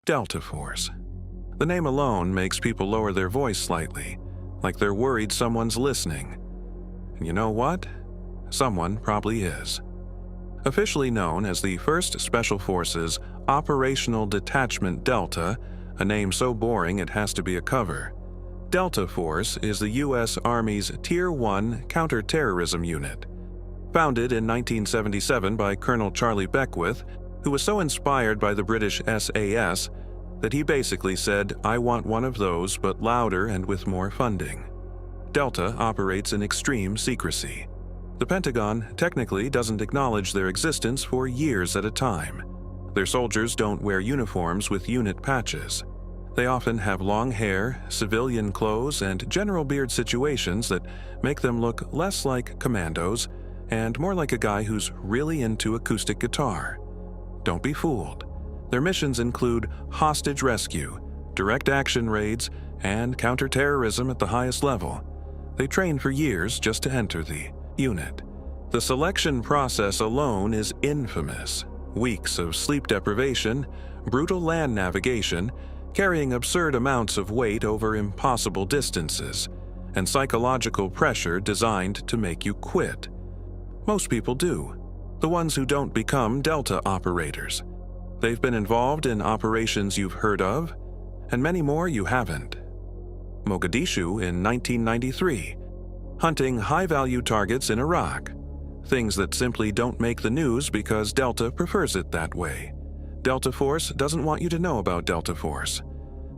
Delta Force. The name alone makes people lower their voice slightly, like they're worried someone's listening. And you know what? Someone probably is. Officially known as the 1st Special Forces Operational Detachment Delta, a name so boring it has to be a cover, Delta Force is the U.S. Army's Tier 1 counterterrorism unit. Founded in 1977 by Colonel Charlie Beckwith, who was so inspired by the British SAS that he basically said, "I want one of those, but louder and with more funding." Delta operates in extreme secrecy. The Pentagon technically doesn't acknowledge their existence for years at a time. Their soldiers don't wear uniforms with unit patches. They often have long hair, civilian clothes, and general beard situations that make them look less like commandos and more like a guy who's really into acoustic guitar. Don't be fooled. Their missions include hostage rescue, direct action raids, and counterterrorism at the highest level. They train for years just to enter the unit. The selection process alone is infamous. Weeks of sleep deprivation, brutal land navigation, carrying absurd amounts of weight over impossible distances, and psychological pressure designed to make you quit. Most people do. The ones who don't become Delta operators. They've been involved in operations you've heard of, and many more you haven't. Mogadishu in 1993. Hunting high-value targets in Iraq. Things that simply don't make the news because Delta prefers it that way. Delta Force doesn't want you to know about Delta Force.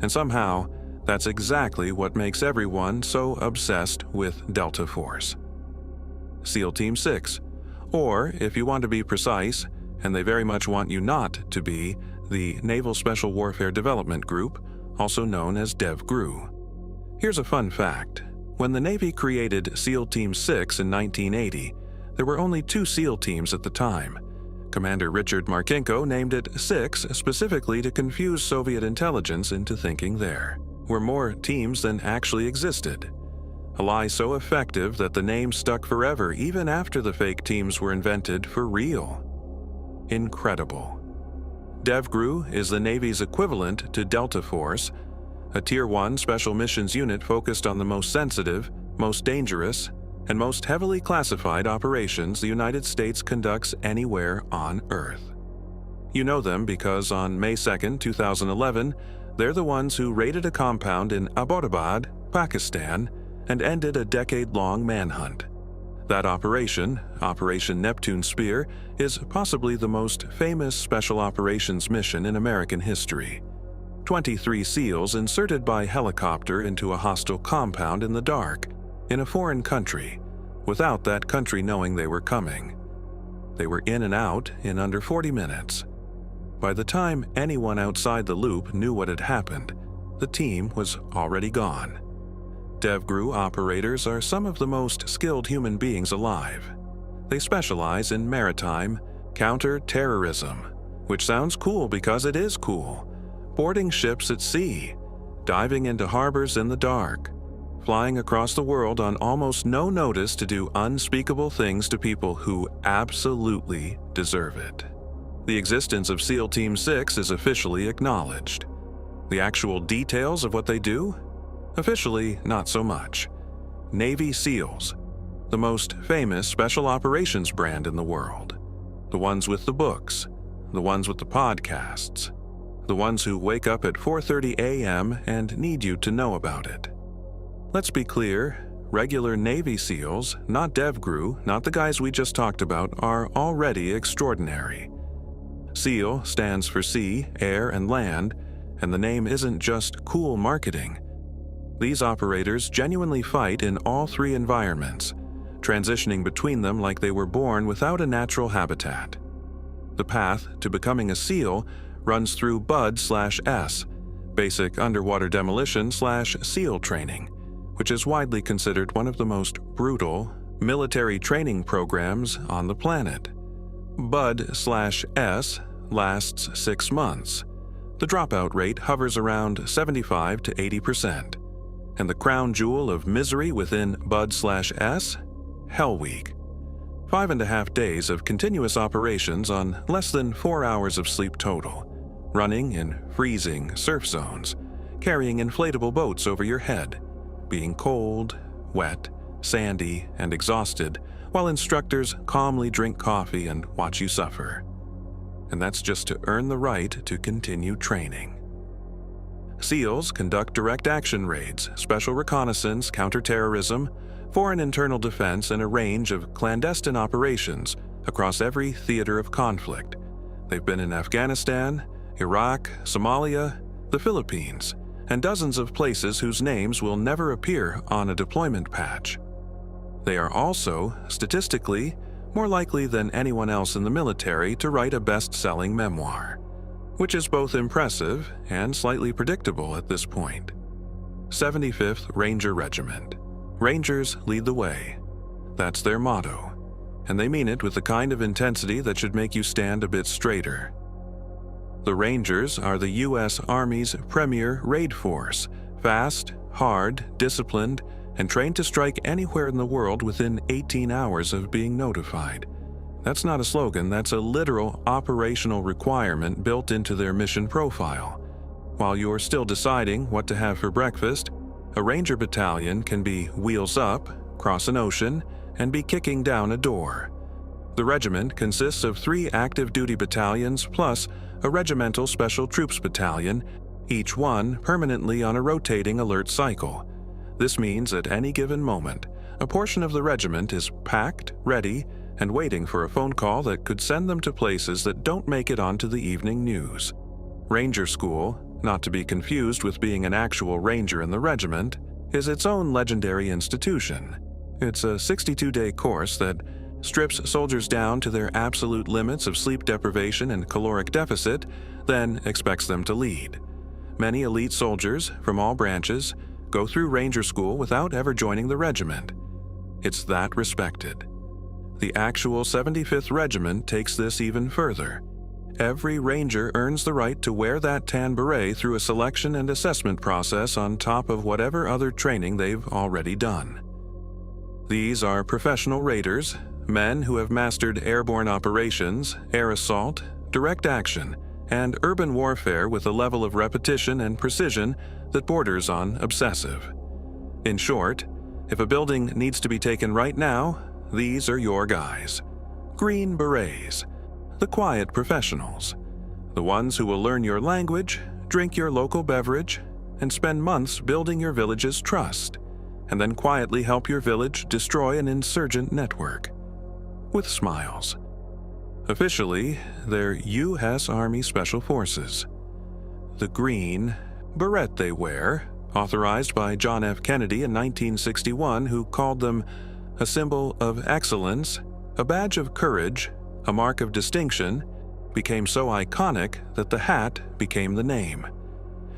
And somehow, that's exactly what makes everyone so obsessed with Delta Force. SEAL Team 6, or if you want to be precise, and they very much want you not to be, the Naval Special Warfare Development Group, also known as DevGRU. Here's a fun fact. When the Navy created SEAL Team 6 in 1980, there were only 2 SEAL teams at the time. Commander Richard Marcinko named it 6 specifically to confuse Soviet intelligence into thinking there were more teams than actually existed. A lie so effective that the name stuck forever even after the fake teams were invented for real. Incredible. DevGRU is the Navy's equivalent to Delta Force, a Tier 1 special missions unit focused on the most sensitive, most dangerous, and most heavily classified operations the United States conducts anywhere on Earth. You know them because on May 2, 2011, they're the ones who raided a compound in Abbottabad, Pakistan, and ended a decade-long manhunt. That operation, Operation Neptune Spear, is possibly the most famous special operations mission in American history. 23 SEALs inserted by helicopter into a hostile compound in the dark, in a foreign country, without that country knowing they were coming. They were in and out in under 40 minutes. By the time anyone outside the loop knew what had happened, the team was already gone. DevGRU operators are some of the most skilled human beings alive. They specialize in maritime counter-terrorism, which sounds cool because it is cool. Boarding ships at sea, diving into harbors in the dark, flying across the world on almost no notice to do unspeakable things to people who absolutely deserve it. The existence of SEAL Team 6 is officially acknowledged. The actual details of what they do? Officially, not so much. Navy SEALs, the most famous special operations brand in the world. The ones with the books, the ones with the podcasts, the ones who wake up at 4:30 a.m. and need you to know about it. Let's be clear, regular Navy SEALs, not DevGRU, not the guys we just talked about, are already extraordinary. SEAL stands for sea, air, and land, and the name isn't just cool marketing. These operators genuinely fight in all 3 environments, transitioning between them like they were born without a natural habitat. The path to becoming a SEAL runs through BUD/S, Basic Underwater Demolition/SEAL Training, which is widely considered one of the most brutal military training programs on the planet. BUD/S lasts 6 months. The dropout rate hovers around 75 to 80%. And the crown jewel of misery within BUD/S? Hell Week. 5.5 days of continuous operations on less than 4 hours of sleep total. running in freezing surf zones, carrying inflatable boats over your head, being cold, wet, sandy, and exhausted, while instructors calmly drink coffee and watch you suffer. And that's just to earn the right to continue training. SEALs conduct direct action raids, special reconnaissance, counterterrorism, foreign internal defense, and a range of clandestine operations across every theater of conflict. They've been in Afghanistan, Iraq, Somalia, the Philippines, and dozens of places whose names will never appear on a deployment patch. They are also, statistically, more likely than anyone else in the military to write a best-selling memoir, which is both impressive and slightly predictable at this point. 75th Ranger Regiment. Rangers lead the way. That's their motto, and they mean it with the kind of intensity that should make you stand a bit straighter. The Rangers are the U.S. Army's premier raid force, fast, hard, disciplined, and trained to strike anywhere in the world within 18 hours of being notified. That's not a slogan, that's a literal operational requirement built into their mission profile. While you're still deciding what to have for breakfast, a Ranger battalion can be wheels up, cross an ocean, and be kicking down a door. The regiment consists of 3 active duty battalions plus a regimental special troops battalion, each one permanently on a rotating alert cycle. This means at any given moment, a portion of the regiment is packed, ready, and waiting for a phone call that could send them to places that don't make it onto the evening news. Ranger School, not to be confused with being an actual ranger in the regiment, is its own legendary institution. It's a 62-day course that strips soldiers down to their absolute limits of sleep deprivation and caloric deficit, then expects them to lead. Many elite soldiers from all branches go through Ranger School without ever joining the regiment. It's that respected. The actual 75th Regiment takes this even further. Every Ranger earns the right to wear that tan beret through a selection and assessment process on top of whatever other training they've already done. These are professional raiders, men who have mastered airborne operations, air assault, direct action, and urban warfare with a level of repetition and precision that borders on obsessive. In short, if a building needs to be taken right now, these are your guys. Green Berets, the quiet professionals, the ones who will learn your language, drink your local beverage, and spend months building your village's trust, and then quietly help your village destroy an insurgent network. With smiles. Officially, they're U.S. Army Special Forces. The green beret they wear, authorized by John F. Kennedy in 1961, who called them a symbol of excellence, a badge of courage, a mark of distinction, became so iconic that the hat became the name.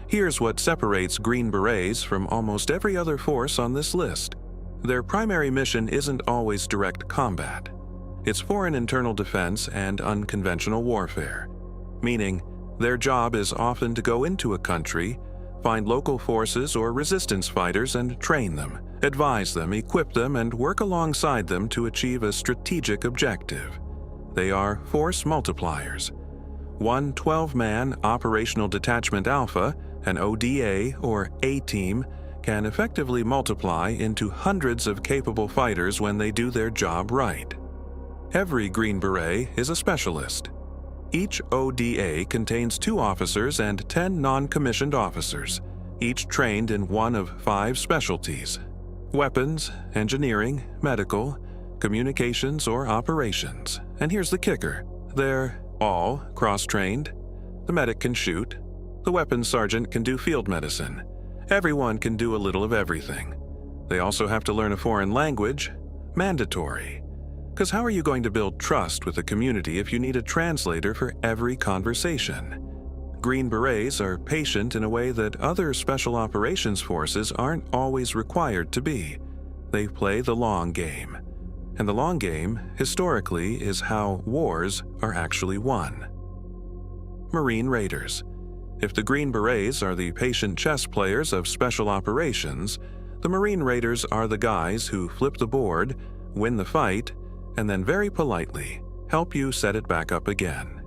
Here's what separates Green Berets from almost every other force on this list. Their primary mission isn't always direct combat. It's foreign internal defense and unconventional warfare, meaning their job is often to go into a country, find local forces or resistance fighters and train them, advise them, equip them, and work alongside them to achieve a strategic objective. They are force multipliers. One 12-man Operational Detachment Alpha, an ODA or A-team, can effectively multiply into hundreds of capable fighters when they do their job right. Every Green Beret is a specialist. Each ODA contains 2 officers and 10 non-commissioned officers, each trained in one of 5 specialties: weapons, engineering, medical, communications, or operations. And here's the kicker. They're all cross-trained. The medic can shoot. The weapons sergeant can do field medicine. Everyone can do a little of everything. They also have to learn a foreign language. Mandatory. Because how are you going to build trust with a community if you need a translator for every conversation? Green Berets are patient in a way that other special operations forces aren't always required to be. They play the long game. And the long game, historically, is how wars are actually won. Marine Raiders. If the Green Berets are the patient chess players of special operations, the Marine Raiders are the guys who flip the board, win the fight, and then very politely help you set it back up again.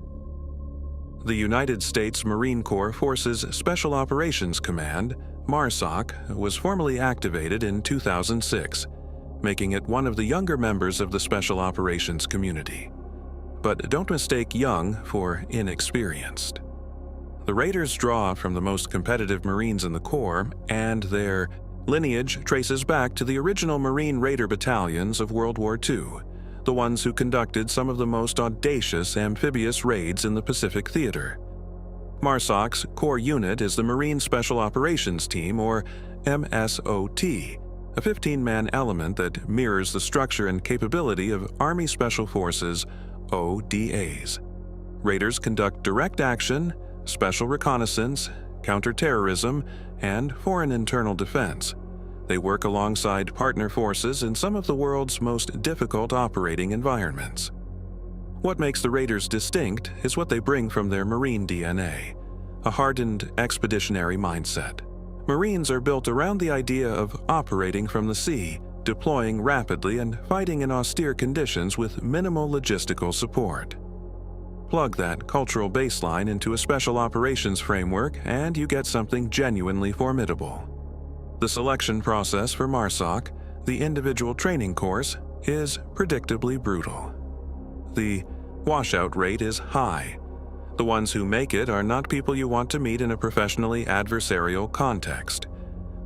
The United States Marine Corps Forces Special Operations Command, MARSOC, was formally activated in 2006, making it one of the younger members of the Special Operations community. But don't mistake young for inexperienced. The Raiders draw from the most competitive Marines in the Corps, and their lineage traces back to the original Marine Raider battalions of World War II, the ones who conducted some of the most audacious amphibious raids in the Pacific Theater. MARSOC's core unit is the Marine Special Operations Team, or MSOT, a 15-man element that mirrors the structure and capability of Army Special Forces, ODAs. Raiders conduct direct action, special reconnaissance, counterterrorism, and foreign internal defense. They work alongside partner forces in some of the world's most difficult operating environments. What makes the Raiders distinct is what they bring from their Marine DNA, a hardened expeditionary mindset. Marines are built around the idea of operating from the sea, deploying rapidly and fighting in austere conditions with minimal logistical support. Plug that cultural baseline into a special operations framework and you get something genuinely formidable. The selection process for MARSOC, the individual training course, is predictably brutal. The washout rate is high. The ones who make it are not people you want to meet in a professionally adversarial context.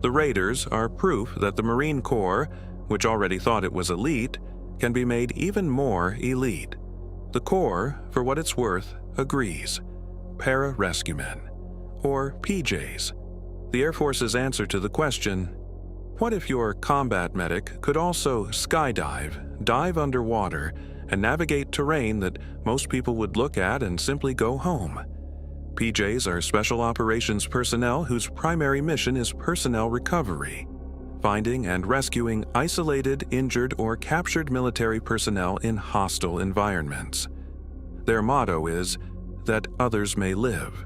The Raiders are proof that the Marine Corps, which already thought it was elite, can be made even more elite. The Corps, for what it's worth, agrees. Para-rescuemen, or PJs. The Air Force's answer to the question, what if your combat medic could also skydive, dive underwater, and navigate terrain that most people would look at and simply go home? PJs are special operations personnel whose primary mission is personnel recovery, finding and rescuing isolated, injured, or captured military personnel in hostile environments. Their motto is, that others may live.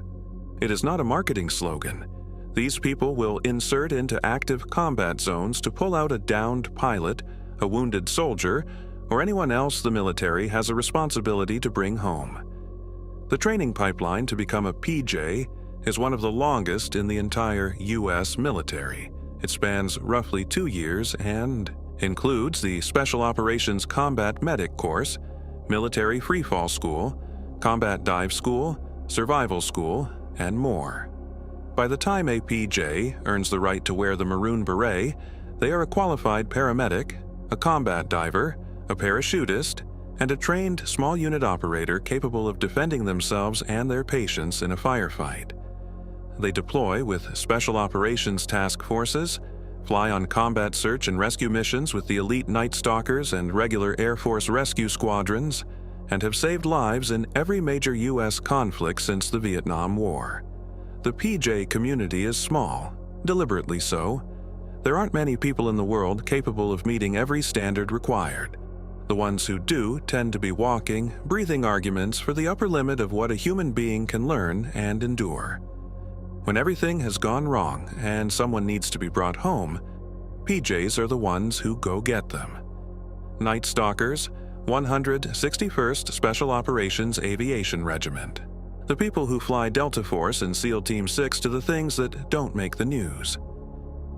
It is not a marketing slogan. These people will insert into active combat zones to pull out a downed pilot, a wounded soldier, or anyone else the military has a responsibility to bring home. The training pipeline to become a PJ is one of the longest in the entire U.S. military. It spans roughly 2 years and includes the Special Operations Combat Medic course, Military Freefall School, Combat Dive School, Survival School, and more. By the time a PJ earns the right to wear the maroon beret, they are a qualified paramedic, a combat diver, a parachutist, and a trained small unit operator capable of defending themselves and their patients in a firefight. They deploy with Special Operations Task Forces, fly on combat search and rescue missions with the elite Night Stalkers and regular Air Force rescue squadrons, and have saved lives in every major U.S. conflict since the Vietnam War. The PJ community is small, deliberately so. There aren't many people in the world capable of meeting every standard required. The ones who do tend to be walking, breathing arguments for the upper limit of what a human being can learn and endure. When everything has gone wrong and someone needs to be brought home, PJs are the ones who go get them. Night Stalkers, 161st Special Operations Aviation Regiment. The people who fly Delta Force and SEAL Team 6 to the things that don't make the news.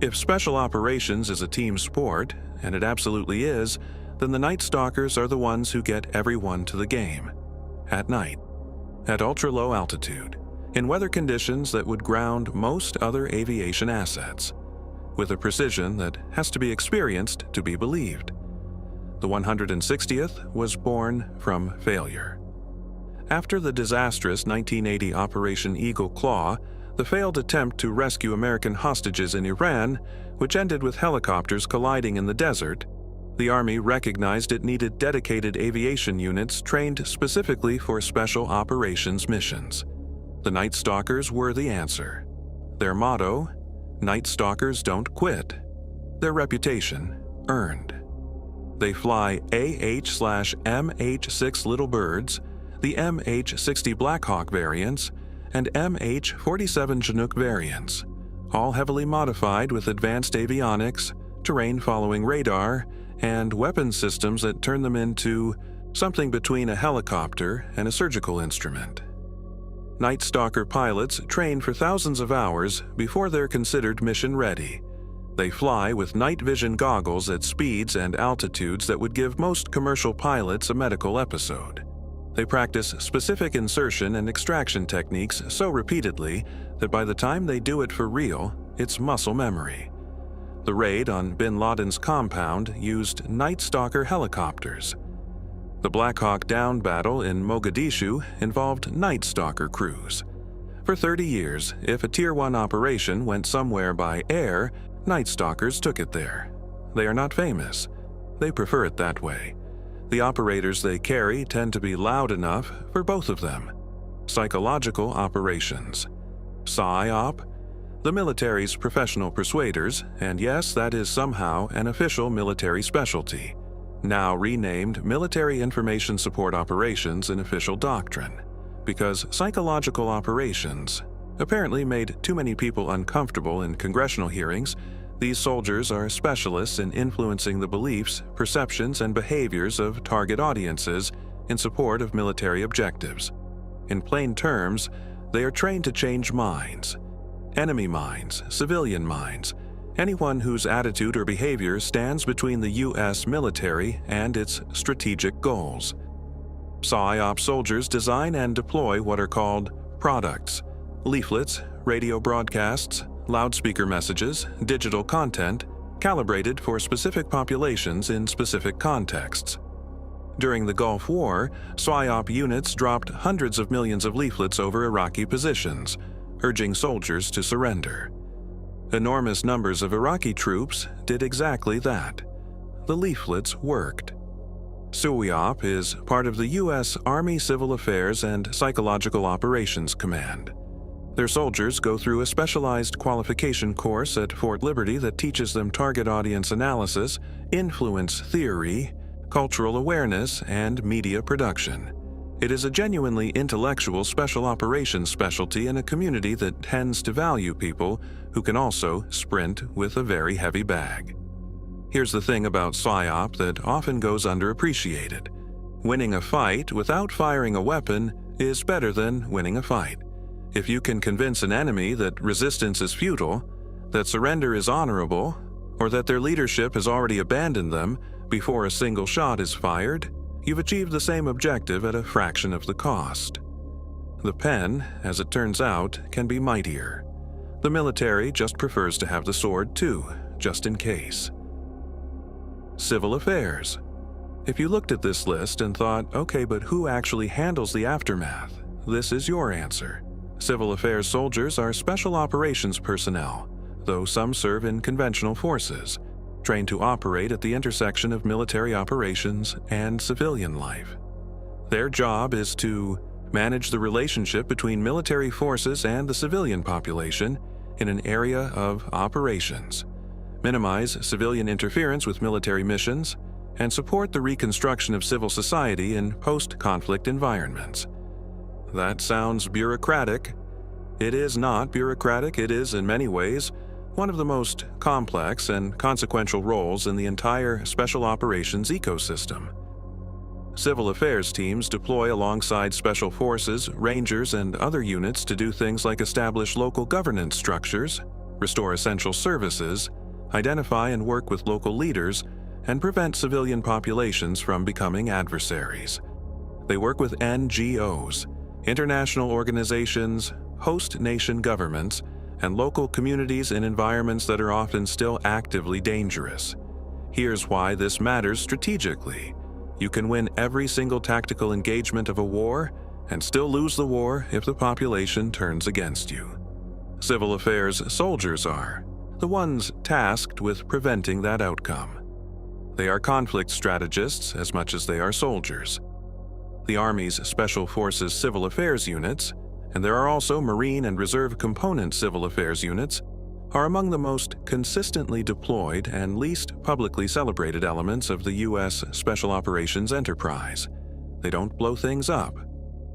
If special operations is a team sport, and it absolutely is, then the Night Stalkers are the ones who get everyone to the game. At night. At ultra-low altitude. In weather conditions that would ground most other aviation assets. With a precision that has to be experienced to be believed. The 160th was born from failure. After the disastrous 1980 Operation Eagle Claw, the failed attempt to rescue American hostages in Iran, which ended with helicopters colliding in the desert, the Army recognized it needed dedicated aviation units trained specifically for special operations missions. The Night Stalkers were the answer. Their motto, Night Stalkers don't quit. Their reputation, earned. They fly AH/MH-6 Little Birds, the MH-60 Blackhawk variants, and MH-47 Chinook variants, all heavily modified with advanced avionics, terrain-following radar, and weapon systems that turn them into something between a helicopter and a surgical instrument. Night Stalker pilots train for thousands of hours before they're considered mission-ready. They fly with night vision goggles at speeds and altitudes that would give most commercial pilots a medical episode. They practice specific insertion and extraction techniques so repeatedly that by the time they do it for real, it's muscle memory. The raid on bin Laden's compound used Night Stalker helicopters. The Black Hawk Down battle in Mogadishu involved Night Stalker crews. For 30 years, if a Tier 1 operation went somewhere by air, Night Stalkers took it there. They are not famous. They prefer it that way. The operators they carry tend to be loud enough for both of them. Psychological operations. PSYOP, the military's professional persuaders, and yes, that is somehow an official military specialty, now renamed Military Information Support Operations in official doctrine, because psychological operations apparently made too many people uncomfortable in congressional hearings. These soldiers are specialists in influencing the beliefs, perceptions, and behaviors of target audiences in support of military objectives. In plain terms, they are trained to change minds. Enemy minds, civilian minds, anyone whose attitude or behavior stands between the U.S. military and its strategic goals. PSYOP soldiers design and deploy what are called products, leaflets, radio broadcasts, loudspeaker messages, digital content, calibrated for specific populations in specific contexts. During the Gulf War, PSYOP units dropped hundreds of millions of leaflets over Iraqi positions, urging soldiers to surrender. Enormous numbers of Iraqi troops did exactly that. The leaflets worked. PSYOP is part of the U.S. Army Civil Affairs and Psychological Operations Command. Their soldiers go through a specialized qualification course at Fort Liberty that teaches them target audience analysis, influence theory, cultural awareness, and media production. It is a genuinely intellectual special operations specialty in a community that tends to value people who can also sprint with a very heavy bag. Here's the thing about PSYOP that often goes underappreciated. Winning a fight without firing a weapon is better than winning a fight. If you can convince an enemy that resistance is futile, that surrender is honorable, or that their leadership has already abandoned them before a single shot is fired, you've achieved the same objective at a fraction of the cost. The pen, as it turns out, can be mightier. The military just prefers to have the sword too, just in case. Civil affairs. If you looked at this list and thought, okay, but who actually handles the aftermath? This is your answer. Civil affairs soldiers are special operations personnel, though some serve in conventional forces, trained to operate at the intersection of military operations and civilian life. Their job is to manage the relationship between military forces and the civilian population in an area of operations, minimize civilian interference with military missions, and support the reconstruction of civil society in post-conflict environments. That sounds bureaucratic. It is not bureaucratic. It is, in many ways, one of the most complex and consequential roles in the entire special operations ecosystem. Civil affairs teams deploy alongside special forces, rangers, and other units to do things like establish local governance structures, restore essential services, identify and work with local leaders, and prevent civilian populations from becoming adversaries. They work with NGOs, international organizations, host nation governments, and local communities in environments that are often still actively dangerous. Here's why this matters strategically. You can win every single tactical engagement of a war and still lose the war if the population turns against you. Civil affairs soldiers are the ones tasked with preventing that outcome. They are conflict strategists as much as they are soldiers. The Army's Special Forces Civil Affairs units, and there are also Marine and Reserve Component Civil Affairs units, are among the most consistently deployed and least publicly celebrated elements of the U.S. Special Operations enterprise. They don't blow things up.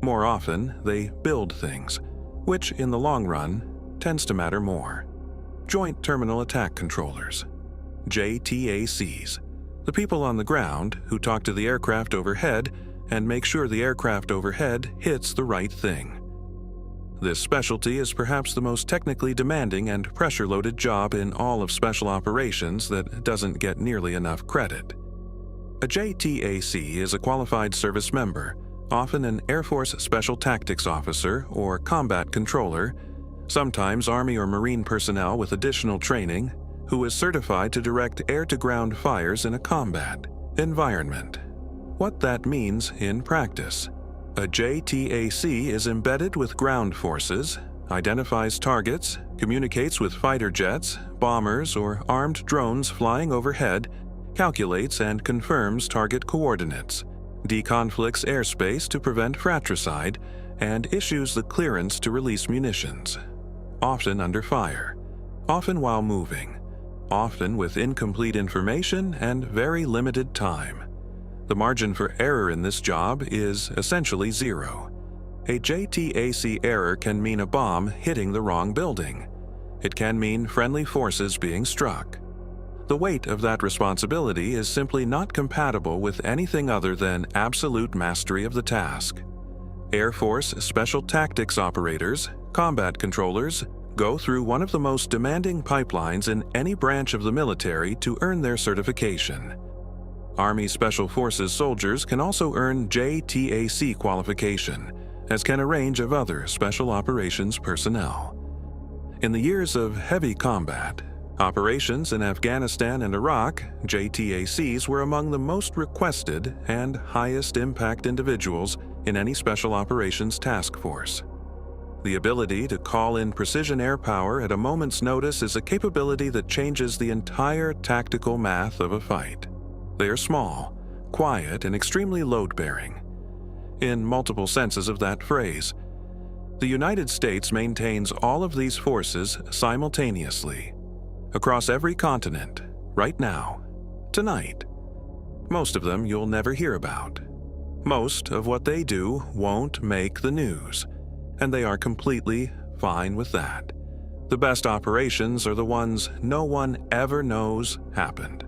More often, they build things, which in the long run tends to matter more. Joint Terminal Attack Controllers, JTACs, the people on the ground who talk to the aircraft overhead and make sure the aircraft overhead hits the right thing. This specialty is perhaps the most technically demanding and pressure-loaded job in all of special operations that doesn't get nearly enough credit. A JTAC is a qualified service member, often an Air Force Special Tactics Officer or Combat Controller, sometimes Army or Marine personnel with additional training, who is certified to direct air-to-ground fires in a combat environment. What that means in practice. A JTAC is embedded with ground forces, identifies targets, communicates with fighter jets, bombers, or armed drones flying overhead, calculates and confirms target coordinates, deconflicts airspace to prevent fratricide, and issues the clearance to release munitions. Often under fire, often while moving, often with incomplete information and very limited time. The margin for error in this job is essentially zero. A JTAC error can mean a bomb hitting the wrong building. It can mean friendly forces being struck. The weight of that responsibility is simply not compatible with anything other than absolute mastery of the task. Air Force Special Tactics operators, combat controllers, go through one of the most demanding pipelines in any branch of the military to earn their certification. Army Special Forces soldiers can also earn JTAC qualification, as can a range of other special operations personnel. In the years of heavy combat, operations in Afghanistan and Iraq, JTACs were among the most requested and highest impact individuals in any special operations task force. The ability to call in precision air power at a moment's notice is a capability that changes the entire tactical math of a fight. They are small, quiet, and extremely load-bearing. In multiple senses of that phrase, the United States maintains all of these forces simultaneously, across every continent, right now, tonight. Most of them you'll never hear about. Most of what they do won't make the news, and they are completely fine with that. The best operations are the ones no one ever knows happened.